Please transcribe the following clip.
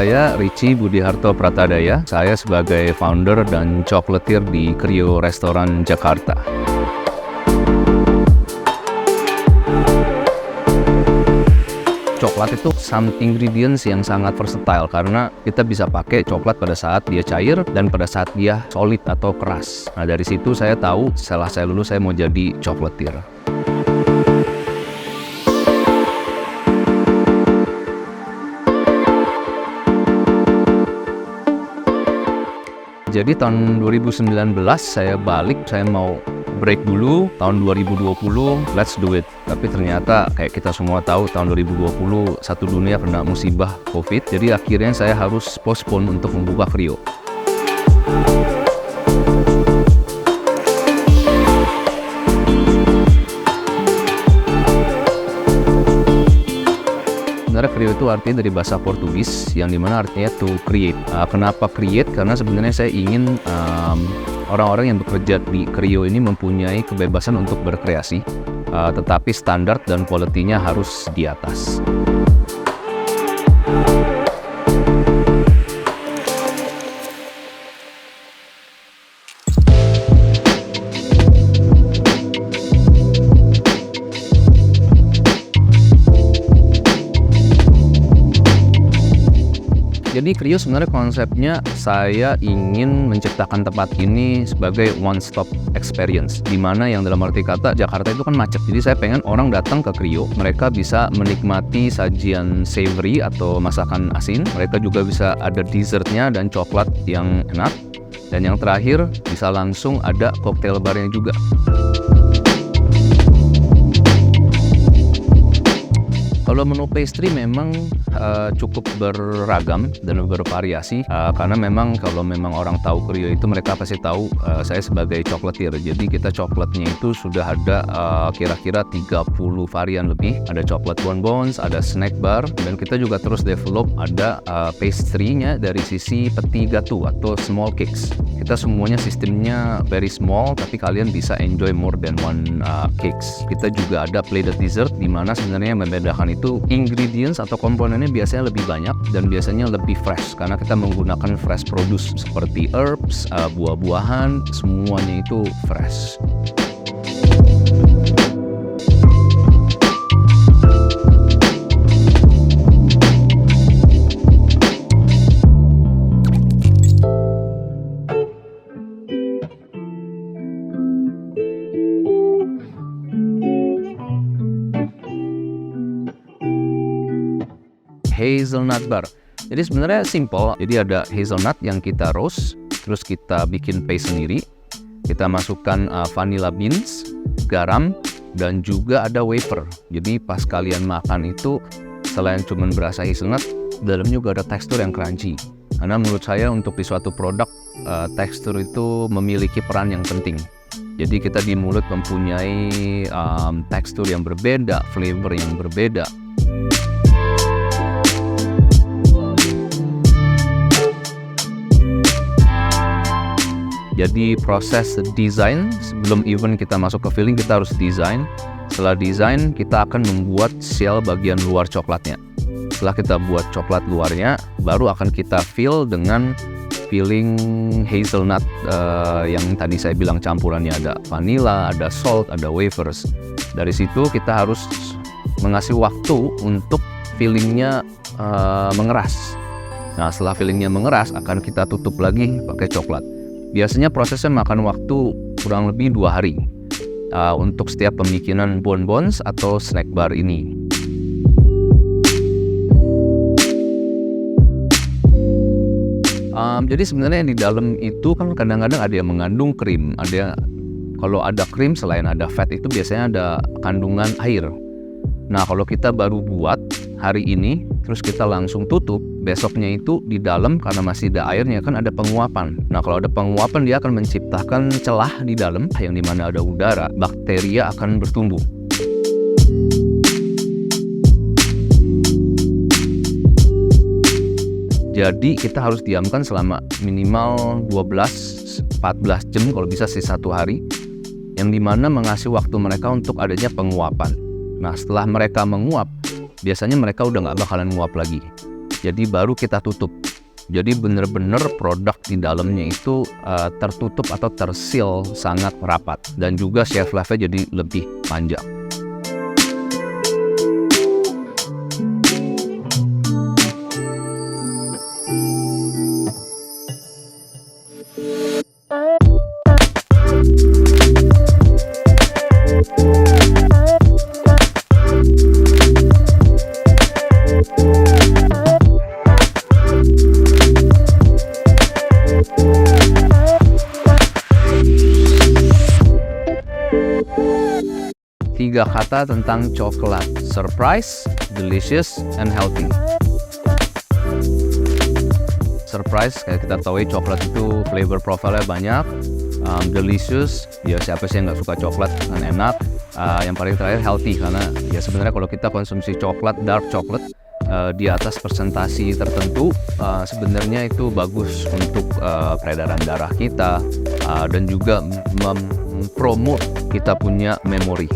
saya Richie Budiharto Pratadaya. Saya sebagai founder dan chocolatier di Krio Restoran Jakarta. Coklat itu some ingredients yang sangat versatile karena kita bisa pakai coklat pada saat dia cair dan pada saat dia solid atau keras. Nah, dari situ saya tahu setelah saya lulus saya mau jadi chocolatier. Jadi tahun 2019 saya balik, saya mau break dulu, tahun 2020 let's do it. Tapi ternyata kayak kita semua tahu tahun 2020 satu dunia kena musibah COVID, jadi akhirnya saya harus postpone untuk membuka Krio. Sebenarnya Krio itu artinya dari bahasa Portugis yang dimana artinya to create. Kenapa create? Karena sebenarnya saya ingin orang-orang yang bekerja di Krio ini mempunyai kebebasan untuk berkreasi, tetapi standar dan quality-nya harus di atas. Jadi Krio sebenarnya konsepnya saya ingin menciptakan tempat ini sebagai one stop experience, di mana yang dalam arti kata Jakarta itu kan macet. Jadi saya pengen orang datang ke Krio, mereka bisa menikmati sajian savory atau masakan asin, mereka juga bisa ada dessertnya dan coklat yang enak, dan yang terakhir bisa langsung ada cocktail barnya juga. Kalau menu pastry memang cukup beragam dan bervariasi, karena memang kalau memang orang tahu Krio itu mereka pasti tahu saya sebagai chocolatier. Jadi kita coklatnya itu sudah ada kira-kira 30 varian lebih. Ada coklat bonbons, ada snack bar, dan kita juga terus develop ada pastry-nya dari sisi petit gâteau atau small cakes. Kita semuanya sistemnya very small, tapi kalian bisa enjoy more than one cakes. Kita juga ada plated dessert, di mana sebenarnya yang membedakan itu ingredients atau komponennya biasanya lebih banyak dan biasanya lebih fresh karena kita menggunakan fresh produce seperti herbs, buah-buahan, semuanya itu fresh. Hazelnut bar. Jadi sebenarnya simple. Jadi ada hazelnut yang kita roast, terus kita bikin paste sendiri. Kita masukkan vanilla beans, garam, dan juga ada wafer. Jadi pas kalian makan itu selain cuma berasa hazelnut, dalamnya juga ada tekstur yang crunchy. Karena menurut saya untuk di suatu produk tekstur itu memiliki peran yang penting. Jadi kita di mulut mempunyai tekstur yang berbeda, flavor yang berbeda. Jadi proses desain sebelum even kita masuk ke filling kita harus desain. Setelah desain kita akan membuat shell bagian luar coklatnya. Setelah kita buat coklat luarnya, baru akan kita fill dengan filling hazelnut yang tadi saya bilang campurannya ada vanilla, ada salt, ada wafers. Dari situ kita harus mengasih waktu untuk fillingnya mengeras. Nah setelah fillingnya mengeras akan kita tutup lagi pakai coklat. Biasanya prosesnya makan waktu kurang lebih 2 hari untuk setiap pembikinan bonbons atau snack bar ini. Jadi sebenarnya yang di dalam itu kan kadang-kadang ada yang mengandung krim, kalau ada krim selain ada fat itu biasanya ada kandungan air. Nah kalau kita baru buat hari ini terus kita langsung tutup, besoknya itu di dalam karena masih ada airnya kan ada penguapan. Nah kalau ada penguapan dia akan menciptakan celah di dalam yang dimana ada udara, bakteria akan bertumbuh. Jadi kita harus diamkan selama minimal 12-14 jam, kalau bisa sih 1 hari, yang dimana mengasih waktu mereka untuk adanya penguapan. Nah setelah mereka menguap, biasanya mereka udah nggak bakalan nguap lagi. jadi baru kita tutup. Jadi bener-bener produk di dalamnya itu tertutup atau terseal sangat rapat, dan juga shelf life-nya jadi lebih panjang. Tiga kata tentang coklat: surprise, delicious, and healthy. Surprise, kayak kita tahu coklat itu flavor profile-nya banyak. Delicious, ya siapa sih yang nggak suka coklat, kan enak. Yang paling terakhir healthy, karena ya sebenarnya kalau kita konsumsi coklat, dark chocolate di atas persentasi tertentu, sebenarnya itu bagus untuk peredaran darah kita, dan juga mempromote kita punya memori.